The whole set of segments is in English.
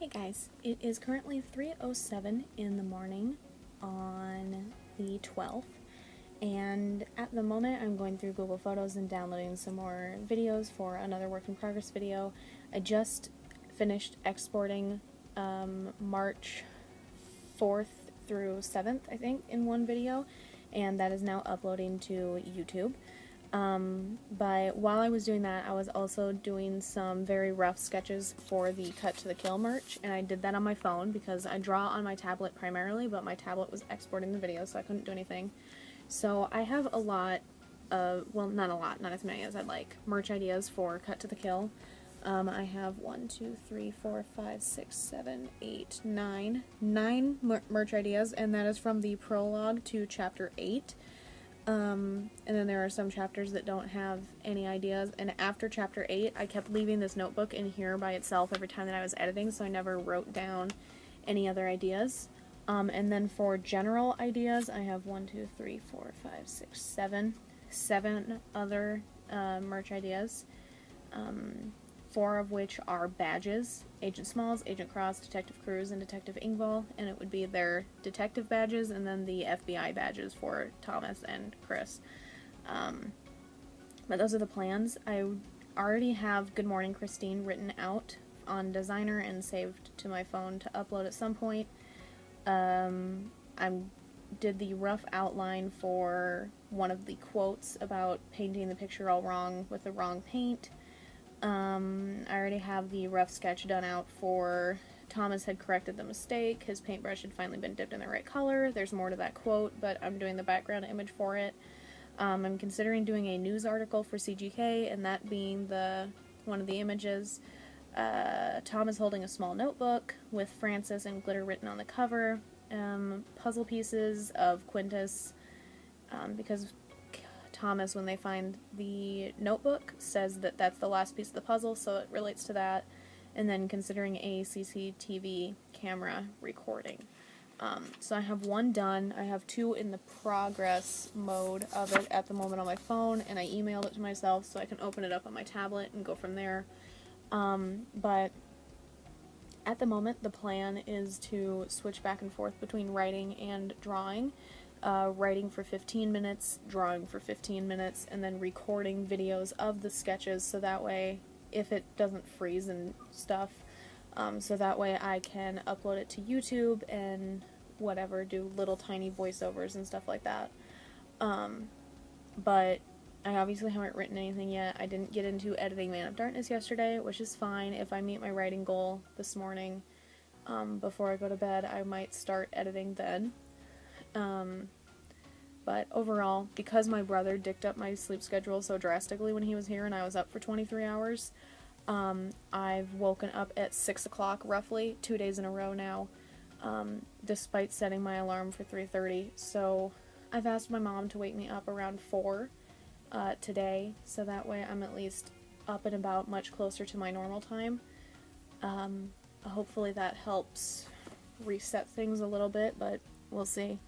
Hey guys, it is currently 3:07 in the morning on the 12th, and at the moment I'm going through Google Photos and downloading some more videos for another work in progress video. I just finished exporting March 4th through 7th, I think, in one video, and that is now uploading to YouTube. But while I was doing that, I was also doing some very rough sketches for the Cut to the Kill merch, and I did that on my phone because I draw on my tablet primarily, but my tablet was exporting the video, so I couldn't do anything. So I have a lot of, well, not a lot, not as many as I'd like, merch ideas for Cut to the Kill. I have 9 merch ideas, and that is from the prologue to chapter 8. And then there are some chapters that don't have any ideas, and after chapter 8 I kept leaving this notebook in here by itself every time that I was editing, so I never wrote down any other ideas. And then for general ideas I have 7 other merch ideas, 4 of which are badges: Agent Smalls, Agent Cross, Detective Cruz, and Detective Ingval, and it would be their detective badges and then the FBI badges for Thomas and Chris. But those are the plans. I already have Good Morning Christine written out on Designer and saved to my phone to upload at some point. I did the rough outline for one of the quotes about painting the picture all wrong with the wrong paint. I already have the rough sketch done out for Thomas had corrected the mistake, his paintbrush had finally been dipped in the right color. There's more to that quote, but I'm doing the background image for it. I'm considering doing a news article for CGK, and that being one of the images. Tom is holding a small notebook with Francis and glitter written on the cover. Puzzle pieces of Quintus, because Thomas, when they find the notebook, says that that's the last piece of the puzzle, so it relates to that. And then considering a CCTV camera recording. So I have 1 done. I have 2 in the progress mode of it at the moment on my phone, and I emailed it to myself so I can open it up on my tablet and go from there. But at the moment the plan is to switch back and forth between writing and drawing. Writing for 15 minutes, drawing for 15 minutes, and then recording videos of the sketches so that way, if it doesn't freeze and stuff, so that way I can upload it to YouTube and whatever, do little tiny voiceovers and stuff like that. But I obviously haven't written anything yet. I didn't get into editing Man of Darkness yesterday, which is fine. If I meet my writing goal this morning, before I go to bed, I might start editing then. But overall, because my brother dicked up my sleep schedule so drastically when he was here and I was up for 23 hours, I've woken up at 6 o'clock roughly, 2 days in a row now, despite setting my alarm for 3:30. So I've asked my mom to wake me up around 4 today, so that way I'm at least up and about much closer to my normal time. Hopefully that helps reset things a little bit, but we'll see.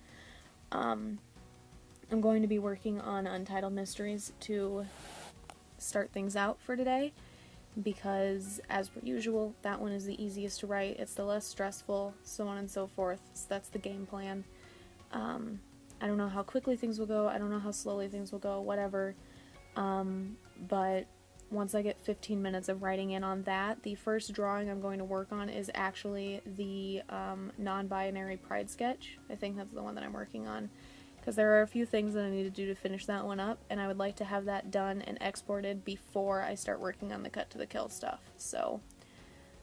I'm going to be working on Untitled Mysteries to start things out for today, because, as per usual, that one is the easiest to write, it's the less stressful, so on and so forth, so that's the game plan. I don't know how quickly things will go, I don't know how slowly things will go, whatever, but once I get 15 minutes of writing in on that, the first drawing I'm going to work on is actually the non-binary pride sketch. I think that's the one that I'm working on, because there are a few things that I need to do to finish that one up, and I would like to have that done and exported before I start working on the Cut to the Kill stuff. So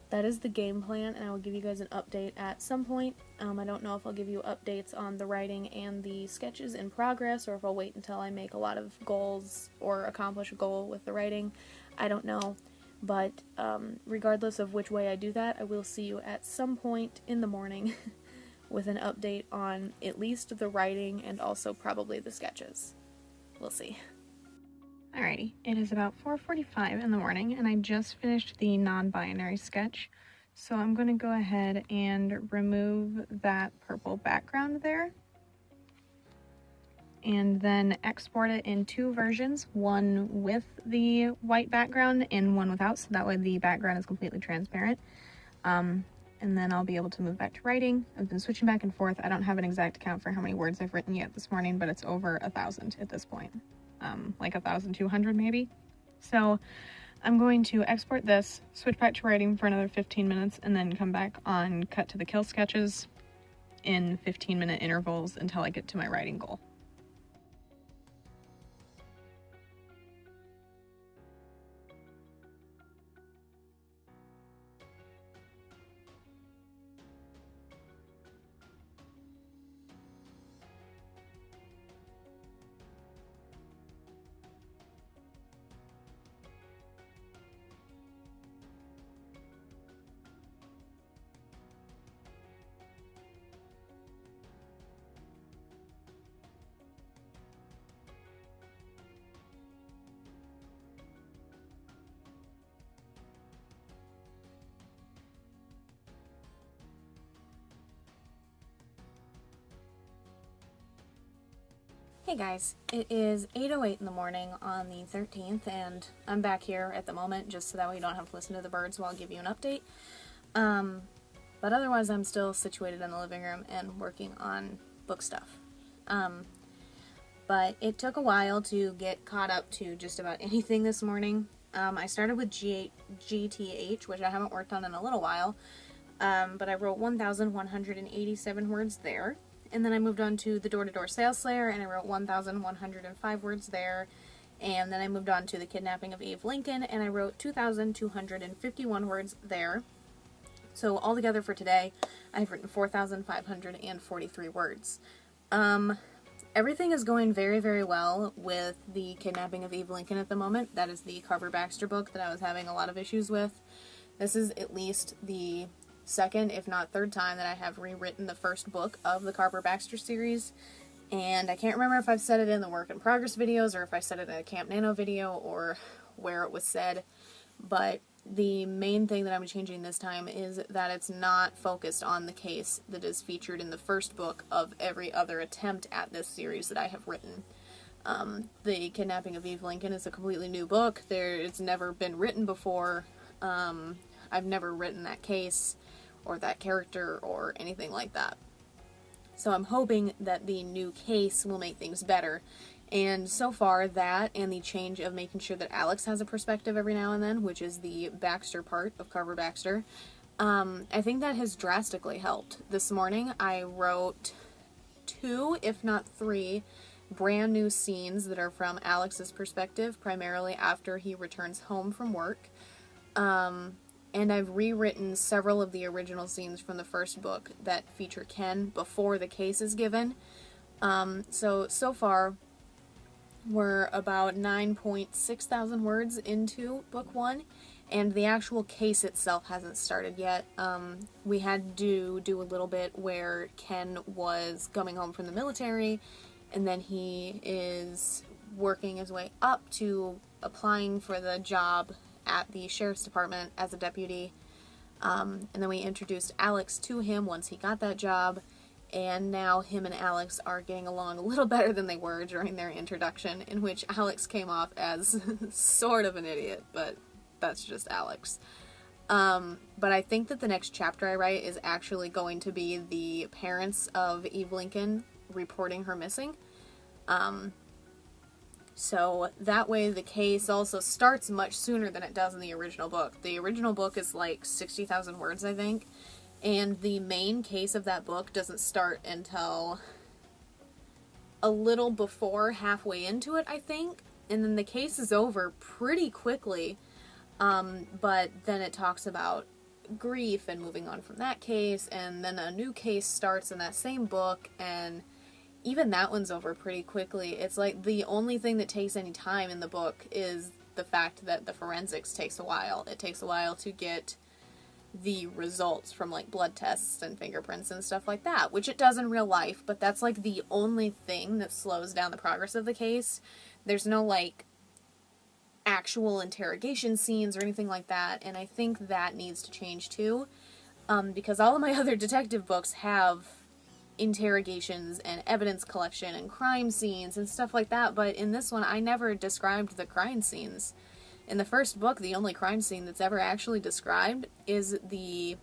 that is the game plan, and I will give you guys an update at some point. I don't know if I'll give you updates on the writing and the sketches in progress, or if I'll wait until I make a lot of goals or accomplish a goal with the writing. I don't know, but regardless of which way I do that, I will see you at some point in the morning with an update on at least the writing and also probably the sketches. We'll see. Alrighty, it is about 4:45 in the morning, and I just finished the non-binary sketch, so I'm going to go ahead and remove that purple background there, and then export it in 2 versions, one with the white background and one without, so that way the background is completely transparent. and then I'll be able to move back to writing. I've been switching back and forth. I don't have an exact count for how many words I've written yet this morning, but it's over 1,000 at this point. Like 1,200 maybe. So I'm going to export this, switch back to writing for another 15 minutes, and then come back on cut to the kill sketches in 15-minute intervals until I get to my writing goal. Hey guys, it is 8:08 in the morning on the 13th, and I'm back here at the moment just so that way you don't have to listen to the birds while I give you an update. But otherwise I'm still situated in the living room and working on book stuff. But it took a while to get caught up to just about anything this morning. I started with GTH, which I haven't worked on in a little while, but I wrote 1,187 words there. And then I moved on to the Door-to-Door Sales Slayer, and I wrote 1,105 words there. And then I moved on to the Kidnapping of Abe Lincoln, and I wrote 2,251 words there. So altogether for today, I've written 4,543 words. Everything is going very, very well with the Kidnapping of Abe Lincoln at the moment. That is the Carver Baxter book that I was having a lot of issues with. This is at least the second, if not third time that I have rewritten the first book of the Carver Baxter series, and I can't remember if I've said it in the work in progress videos or if I said it in a Camp Nano video or where it was said, but the main thing that I'm changing this time is that it's not focused on the case that is featured in the first book of every other attempt at this series that I have written. The Kidnapping of Abe Lincoln is a completely new book. It's never been written before. I've never written that case or that character or anything like that. So I'm hoping that the new case will make things better. And so far, that and the change of making sure that Alex has a perspective every now and then, which is the Baxter part of Carver Baxter, I think that has drastically helped. This morning I wrote 2, if not 3, brand new scenes that are from Alex's perspective, primarily after he returns home from work. And I've rewritten several of the original scenes from the first book that feature Ken before the case is given. So far, we're about 9.6 thousand words into book 1, and the actual case itself hasn't started yet. We had to do a little bit where Ken was coming home from the military, and then he is working his way up to applying for the job at the sheriff's department as a deputy, and then we introduced Alex to him once he got that job, and now him and Alex are getting along a little better than they were during their introduction, in which Alex came off as sort of an idiot, but that's just Alex. But I think that the next chapter I write is actually going to be the parents of Abe Lincoln reporting her missing. So that way the case also starts much sooner than it does in the original book. The original book is like 60,000 words, I think, and the main case of that book doesn't start until a little before halfway into it, I think, and then the case is over pretty quickly, but then it talks about grief and moving on from that case, and then a new case starts in that same book, and even that one's over pretty quickly. It's like the only thing that takes any time in the book is the fact that the forensics takes a while. It takes a while to get the results from like blood tests and fingerprints and stuff like that, which it does in real life, but that's like the only thing that slows down the progress of the case. There's no like actual interrogation scenes or anything like that, and I think that needs to change too, because all of my other detective books have interrogations and evidence collection and crime scenes and stuff like that, but in this one I never described the crime scenes. In the first book, the only crime scene that's ever actually described is the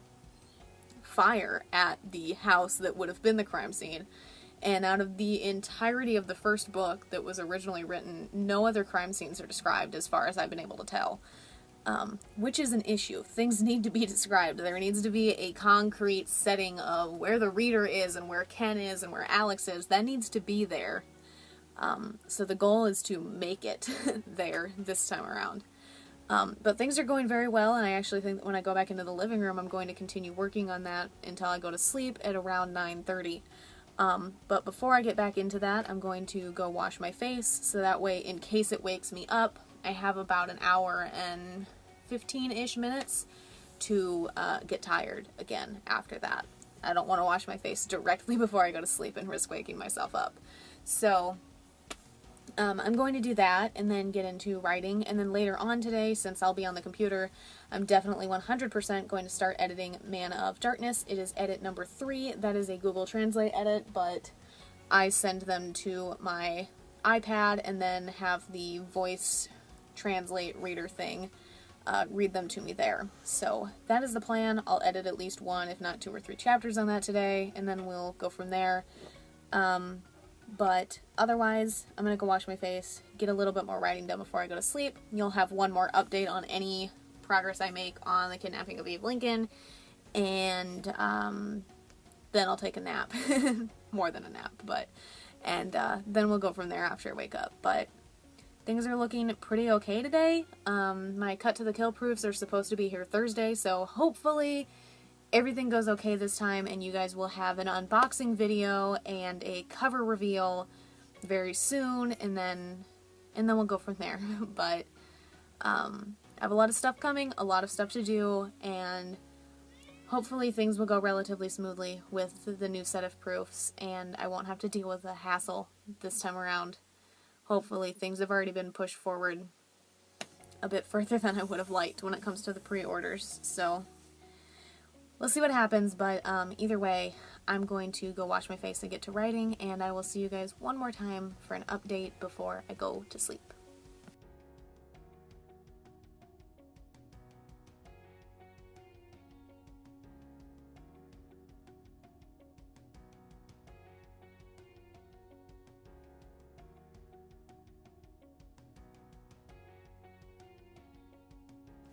fire at the house that would have been the crime scene. And out of the entirety of the first book that was originally written, no other crime scenes are described as far as I've been able to tell. Which is an issue. Things need to be described. There needs to be a concrete setting of where the reader is and where Ken is and where Alex is. That needs to be there. So the goal is to make it there this time around. But things are going very well, and I actually think that when I go back into the living room, I'm going to continue working on that until I go to sleep at around 9:30. But before I get back into that, I'm going to go wash my face, so that way, in case it wakes me up, I have about an hour and 15-ish minutes to get tired again after that. I don't want to wash my face directly before I go to sleep and risk waking myself up. So I'm going to do that and then get into writing, and then later on today, since I'll be on the computer, I'm definitely 100% going to start editing Man of Darkness. It is edit number 3. That is a Google Translate edit, but I send them to my iPad and then have the voice translate reader thing read them to me there. So that is the plan. I'll edit at least 1, if not 2 or 3 chapters on that today, and then we'll go from there. But otherwise, I'm going to go wash my face, get a little bit more writing done before I go to sleep. You'll have one more update on any progress I make on the kidnapping of Eve Lincoln, and then I'll take a nap. More than a nap, but, and then we'll go from there after I wake up. But things are looking pretty okay today. My cut to the kill proofs are supposed to be here Thursday, so hopefully everything goes okay this time, and you guys will have an unboxing video and a cover reveal very soon, and then we'll go from there. But I have a lot of stuff coming, a lot of stuff to do, and hopefully things will go relatively smoothly with the new set of proofs, and I won't have to deal with the hassle this time around. Hopefully things have already been pushed forward a bit further than I would have liked when it comes to the pre-orders, so we'll see what happens. But either way, I'm going to go wash my face and get to writing, and I will see you guys one more time for an update before I go to sleep.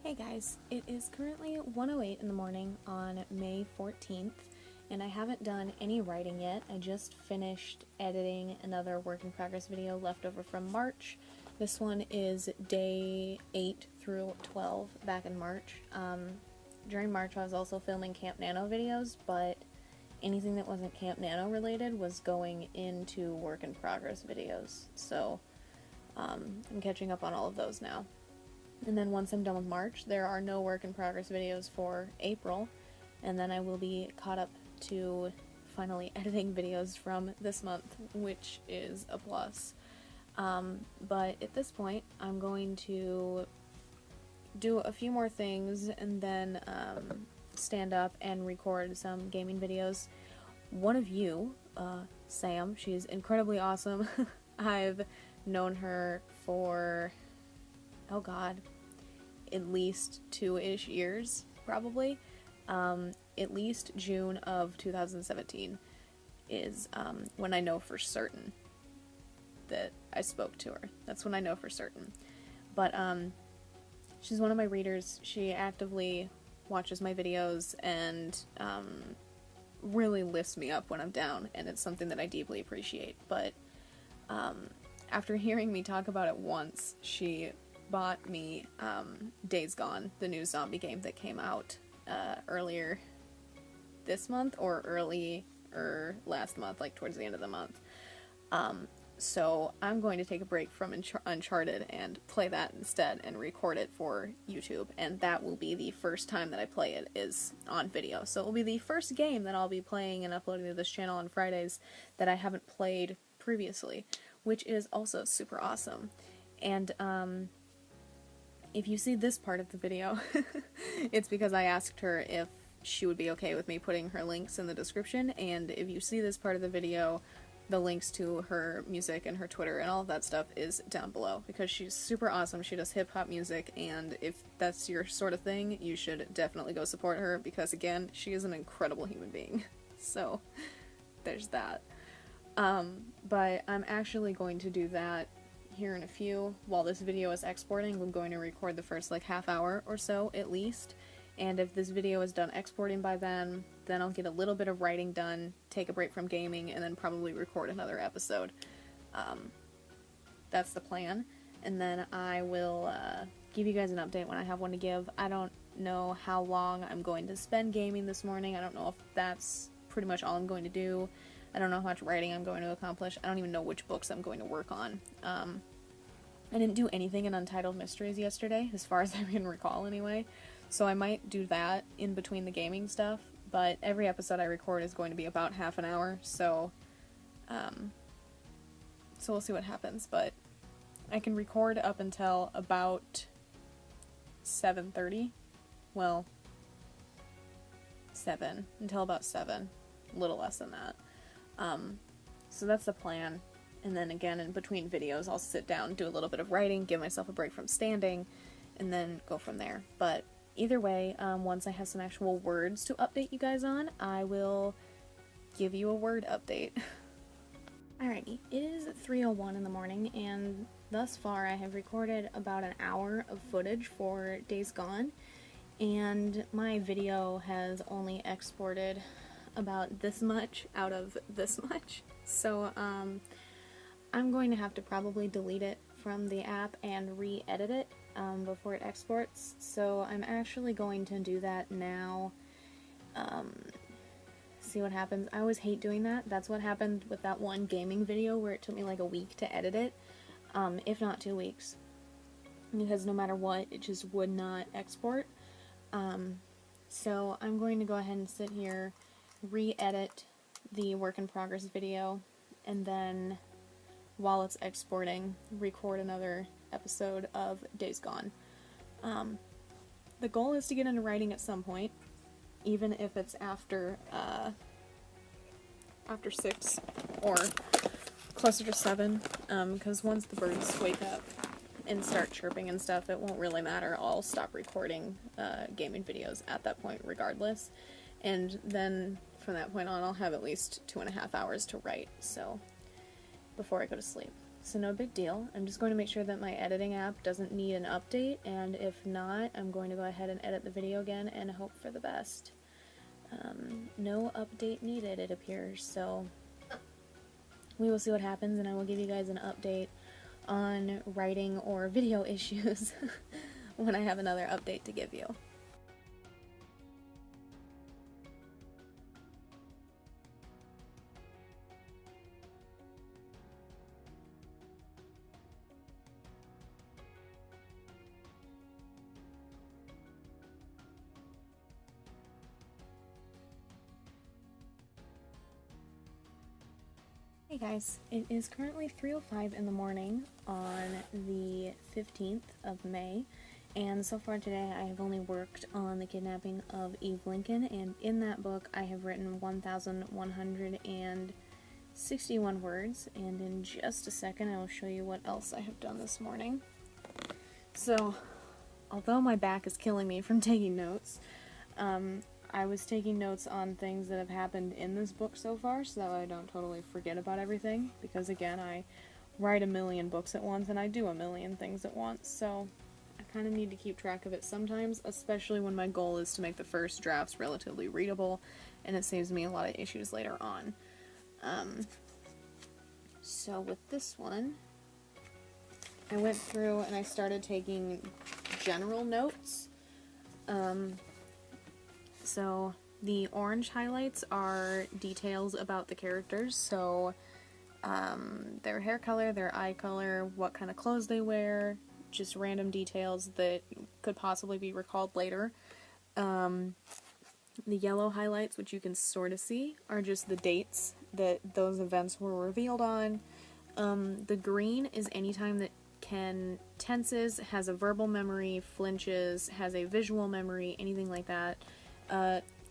Hey guys, it is currently 1:08 in the morning on May 14th, and I haven't done any writing yet. I just finished editing another work in progress video left over from March. This one is day 8 through 12 back in March. During March I was also filming Camp Nano videos, but anything that wasn't Camp Nano related was going into work in progress videos, so I'm catching up on all of those now. And then once I'm done with March, there are no work in progress videos for April, and then I will be caught up to finally editing videos from this month, which is a plus. But at this point, I'm going to do a few more things and then stand up and record some gaming videos. One of you, Sam, she's incredibly awesome. I've known her for, oh god, at least 2-ish years, probably. At least June of 2017 is when I know for certain that I spoke to her. That's when I know for certain. But she's one of my readers. She actively watches my videos and really lifts me up when I'm down, and it's something that I deeply appreciate. But after hearing me talk about it once, she bought me Days Gone, the new zombie game that came out earlier this month, or last month, like towards the end of the month. So I'm going to take a break from Uncharted and play that instead and record it for YouTube, and that will be the first time that I play it is on video. So it will be the first game that I'll be playing and uploading to this channel on Fridays that I haven't played previously, which is also super awesome. And if you see this part of the video, it's because I asked her if she would be okay with me putting her links in the description, and if you see this part of the video, the links to her music and her Twitter and all of that stuff is down below, because she's super awesome. She does hip-hop music, and if that's your sort of thing, you should definitely go support her, because again, she is an incredible human being. So there's that. But I'm actually going to do that here in a few. While this video is exporting, I'm going to record the first like half hour or so at least, and if this video is done exporting by then I'll get a little bit of writing done, take a break from gaming, and then probably record another episode. That's the plan, and then I will give you guys an update when I have one to give. I don't know how long I'm going to spend gaming this morning. I don't know if that's pretty much all I'm going to do. I don't know how much writing I'm going to accomplish. I don't even know which books I'm going to work on. I didn't do anything in Untitled Mysteries yesterday, as far as I can recall anyway, so I might do that in between the gaming stuff, but every episode I record is going to be about half an hour, so we'll see what happens, but I can record up until about 7:30, well, 7, until about 7, a little less than that. So that's the plan, and then again in between videos I'll sit down, do a little bit of writing, give myself a break from standing, and then go from there. But either way, once I have some actual words to update you guys on, I will give you a word update. Alrighty, it is 3:01 in the morning, and thus far I have recorded about an hour of footage for Days Gone, and my video has only exported about this much out of this much, so I'm going to have to probably delete it from the app and re-edit it before it exports, so I'm actually going to do that now. See what happens. I always hate doing that. That's what happened with that one gaming video where it took me like a week to edit it, if not 2 weeks, because no matter what, it just would not export. So I'm going to go ahead and sit here, re-edit the work in progress video, and then while it's exporting, record another episode of Days Gone. The goal is to get into writing at some point, even if it's after 6 or closer to 7, because once the birds wake up and start chirping and stuff, it won't really matter. I'll stop recording gaming videos at that point regardless, and then from that point on I'll have at least 2.5 hours to write, so before I go to sleep. So no big deal. I'm just going to make sure that my editing app doesn't need an update, and if not, I'm going to go ahead and edit the video again and hope for the best. No update needed, it appears, so we will see what happens, and I will give you guys an update on writing or video issues when I have another update to give you. Hey guys, it is currently 3:05 in the morning on the 15th of May, and so far today I have only worked on the kidnapping of Eve Lincoln, and in that book I have written 1,161 words, and in just a second I will show you what else I have done this morning. So, although my back is killing me from taking notes, I was taking notes on things that have happened in this book so far, so that I don't totally forget about everything, because again, I write a million books at once, and I do a million things at once, so I kind of need to keep track of it sometimes, especially when my goal is to make the first drafts relatively readable, and it saves me a lot of issues later on. So with this one, I went through and I started taking general notes. So the orange highlights are details about the characters, so their hair color, their eye color, what kind of clothes they wear, just random details that could possibly be recalled later. The yellow highlights, which you can sort of see, are just the dates that those events were revealed on. The green is anytime that Ken tenses, has a verbal memory, flinches, has a visual memory, anything like that.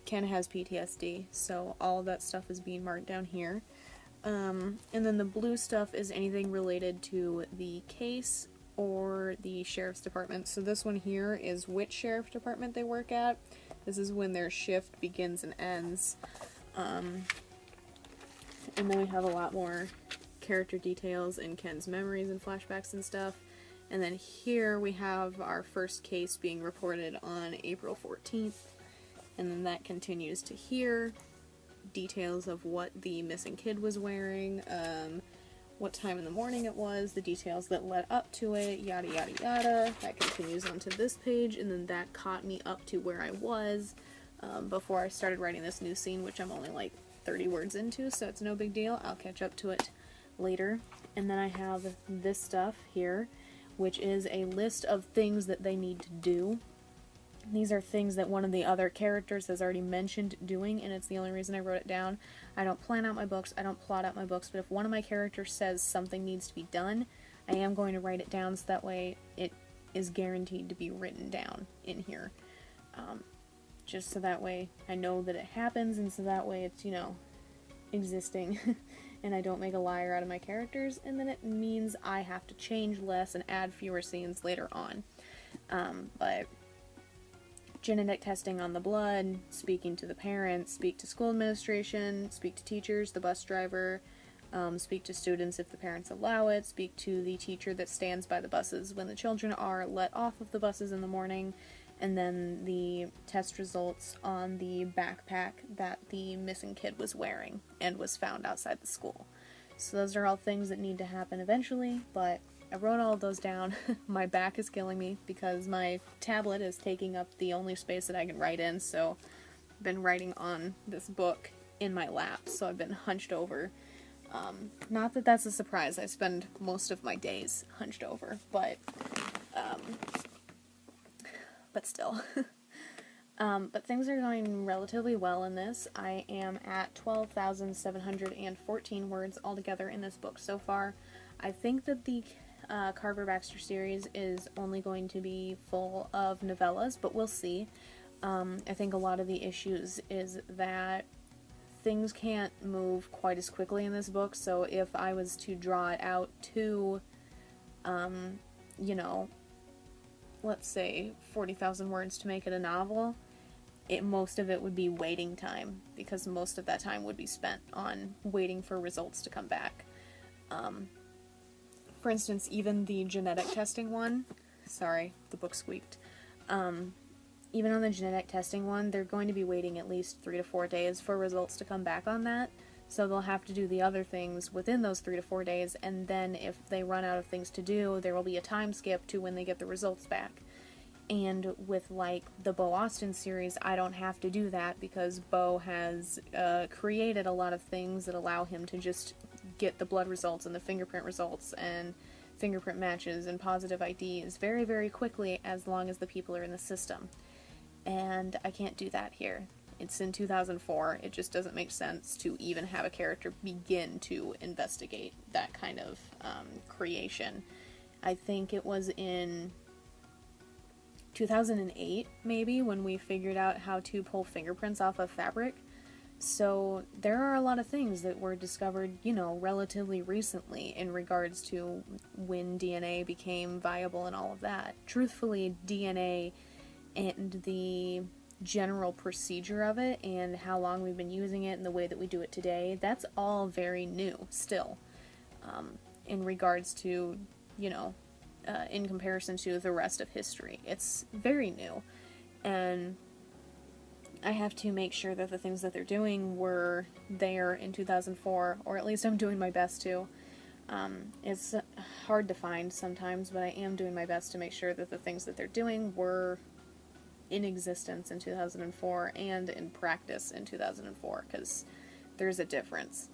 Ken has PTSD, so all of that stuff is being marked down here. And then the blue stuff is anything related to the case or the sheriff's department. So this one here is which sheriff department they work at. This is when their shift begins and ends. And then we have a lot more character details in Ken's memories and flashbacks and stuff. And then here we have our first case being reported on April 14th. And then that continues to here. Details of what the missing kid was wearing, what time in the morning it was, the details that led up to it, yada yada yada. That continues onto this page, and then that caught me up to where I was before I started writing this new scene, which I'm only like 30 words into, so it's no big deal. I'll catch up to it later. And then I have this stuff here, which is a list of things that they need to do. These are things that one of the other characters has already mentioned doing, and it's the only reason I wrote it down. I don't plan out my books, I don't plot out my books, but if one of my characters says something needs to be done, I am going to write it down so that way it is guaranteed to be written down in here. Just so that way I know that it happens, and so that way it's, you know, existing, and I don't make a liar out of my characters, and then it means I have to change less and add fewer scenes later on. But genetic testing on the blood, speaking to the parents, speak to school administration, speak to teachers, the bus driver, speak to students if the parents allow it, speak to the teacher that stands by the buses when the children are let off of the buses in the morning, and then the test results on the backpack that the missing kid was wearing and was found outside the school. So those are all things that need to happen eventually, but I wrote all of those down. My back is killing me because my tablet is taking up the only space that I can write in, so I've been writing on this book in my lap, so I've been hunched over. Not that that's a surprise, I spend most of my days hunched over, but still. But things are going relatively well in this. I am at 12,714 words altogether in this book so far. I think that the Carver Baxter series is only going to be full of novellas, but we'll see. I think a lot of the issues is that things can't move quite as quickly in this book, so if I was to draw it out to, you know, let's say 40,000 words to make it a novel, most of it would be waiting time, because most of that time would be spent on waiting for results to come back. For instance, even the genetic testing one, sorry, the book squeaked, even on the genetic testing one, they're going to be waiting at least 3 to 4 days for results to come back on that, so they'll have to do the other things within those 3 to 4 days, and then if they run out of things to do, there will be a time skip to when they get the results back. And with, like, the Bo Austin series, I don't have to do that because Bo has created a lot of things that allow him to just get the blood results and the fingerprint results and fingerprint matches and positive IDs very, very quickly as long as the people are in the system. And I can't do that here. It's in 2004. It just doesn't make sense to even have a character begin to investigate that kind of creation. I think it was in 2008, maybe, when we figured out how to pull fingerprints off of fabric. So there are a lot of things that were discovered, you know, relatively recently in regards to when DNA became viable and all of that. Truthfully, DNA and the general procedure of it and how long we've been using it and the way that we do it today, that's all very new still, in regards to, you know, in comparison to the rest of history. It's very new, and I have to make sure that the things that they're doing were there in 2004, or at least I'm doing my best to. It's hard to find sometimes, but I am doing my best to make sure that the things that they're doing were in existence in 2004 and in practice in 2004, because there's a difference.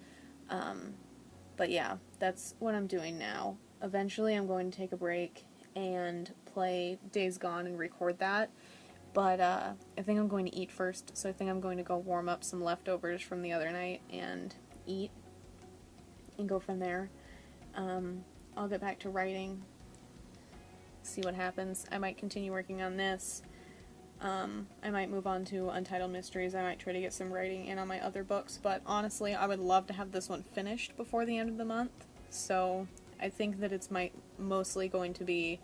But yeah, that's what I'm doing now. Eventually I'm going to take a break and play Days Gone and record that, but I think I'm going to eat first, so I think I'm going to go warm up some leftovers from the other night and eat and go from there. I'll get back to writing, see what happens. I might continue working on this, I might move on to Untitled Mysteries. I might try to get some writing in on my other books, but honestly, I would love to have this one finished before the end of the month, so I think that it's mostly going to be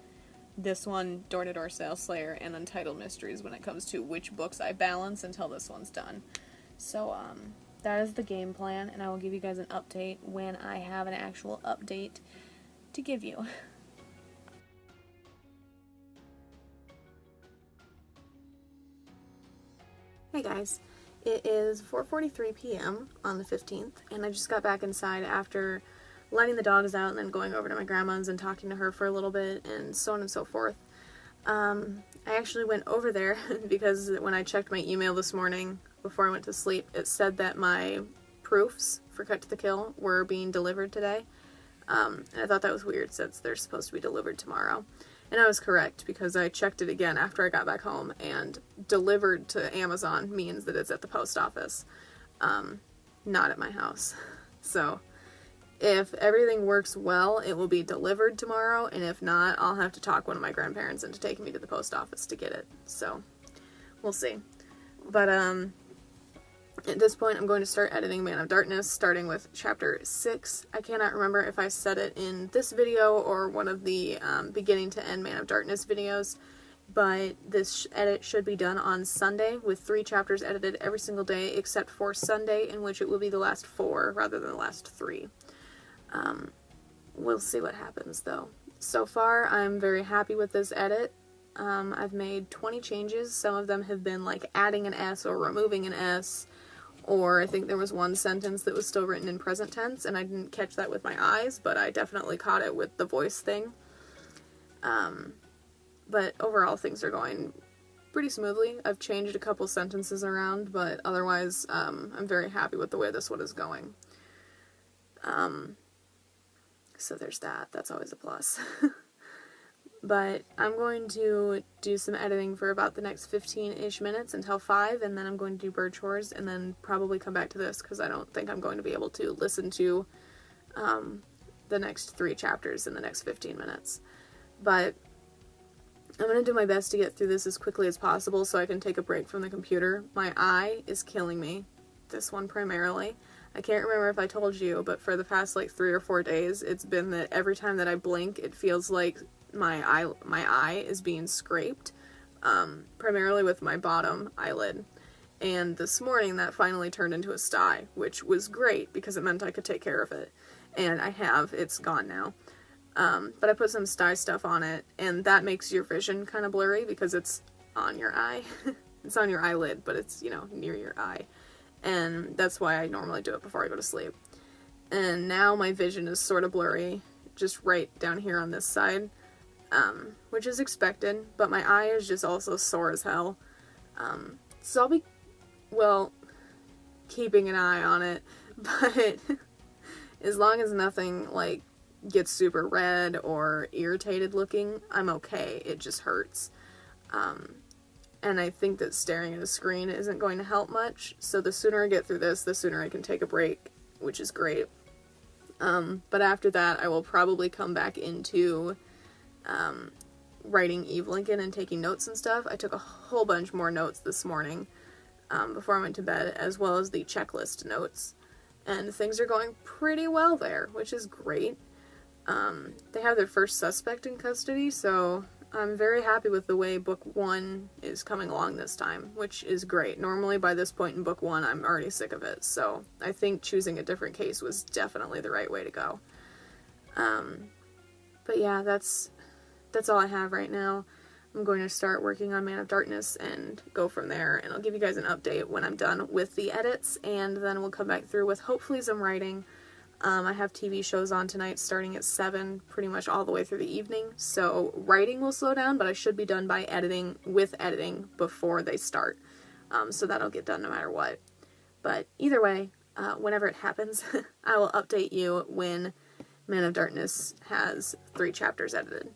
this one, Door-to-Door Sale Slayer, and Untitled Mysteries when it comes to which books I balance until this one's done. So, that is the game plan, and I will give you guys an update when I have an actual update to give you. Hey guys, it is 4:43 p.m. on the 15th, and I just got back inside after letting the dogs out and then going over to my grandma's and talking to her for a little bit and so on and so forth. I actually went over there because when I checked my email this morning before I went to sleep, it said that my proofs for Cut to the Kill were being delivered today. And I thought that was weird since they're supposed to be delivered tomorrow. And I was correct because I checked it again after I got back home, and delivered to Amazon means that it's at the post office, not at my house. So if everything works well, it will be delivered tomorrow, and if not, I'll have to talk one of my grandparents into taking me to the post office to get it. So we'll see. But at this point, I'm going to start editing Man of Darkness, starting with chapter 6. I cannot remember if I said it in this video or one of the beginning to end Man of Darkness videos, but this edit should be done on Sunday, with 3 chapters edited every single day except for Sunday, in which it will be the last 4 rather than the last 3. We'll see what happens, though. So far, I'm very happy with this edit. I've made 20 changes. Some of them have been like adding an S or removing an S, or I think there was one sentence that was still written in present tense, and I didn't catch that with my eyes, but I definitely caught it with the voice thing. But overall, things are going pretty smoothly. I've changed a couple sentences around, but otherwise, I'm very happy with the way this one is going. So there's that. That's always a plus. But I'm going to do some editing for about the next 15-ish minutes until 5, and then I'm going to do bird chores, and then probably come back to this, because I don't think I'm going to be able to listen to the next 3 chapters in the next 15 minutes. But I'm going to do my best to get through this as quickly as possible so I can take a break from the computer. My eye is killing me, this one primarily. I can't remember if I told you, but for the past like 3 or 4 days, it's been that every time that I blink, it feels like my eye is being scraped, primarily with my bottom eyelid. And this morning that finally turned into a sty, which was great because it meant I could take care of it. And I have. It's gone now. But I put some sty stuff on it, and that makes your vision kind of blurry because it's on your eye. It's on your eyelid, but it's, you know, near your eye. And that's why I normally do it before I go to sleep. And now my vision is sort of blurry, just right down here on this side. Which is expected, but my eye is just also sore as hell. So I'll be, well, keeping an eye on it, but as long as nothing, like, gets super red or irritated looking, I'm okay. It just hurts. And I think that staring at a screen isn't going to help much, so the sooner I get through this, the sooner I can take a break, which is great. But after that, I will probably come back into writing Eve Lincoln and taking notes and stuff. I took a whole bunch more notes this morning before I went to bed, as well as the checklist notes. And things are going pretty well there, which is great. They have their first suspect in custody, so I'm very happy with the way book 1 is coming along this time, which is great. Normally by this point in book 1, I'm already sick of it, so I think choosing a different case was definitely the right way to go. But yeah, that's all I have right now. I'm going to start working on Man of Darkness and go from there, and I'll give you guys an update when I'm done with the edits, and then we'll come back through with hopefully some writing. I have TV shows on tonight starting at 7, pretty much all the way through the evening, so writing will slow down, but I should be done by editing before they start, so that'll get done no matter what. But either way, whenever it happens, I will update you when Man of Darkness has 3 chapters edited.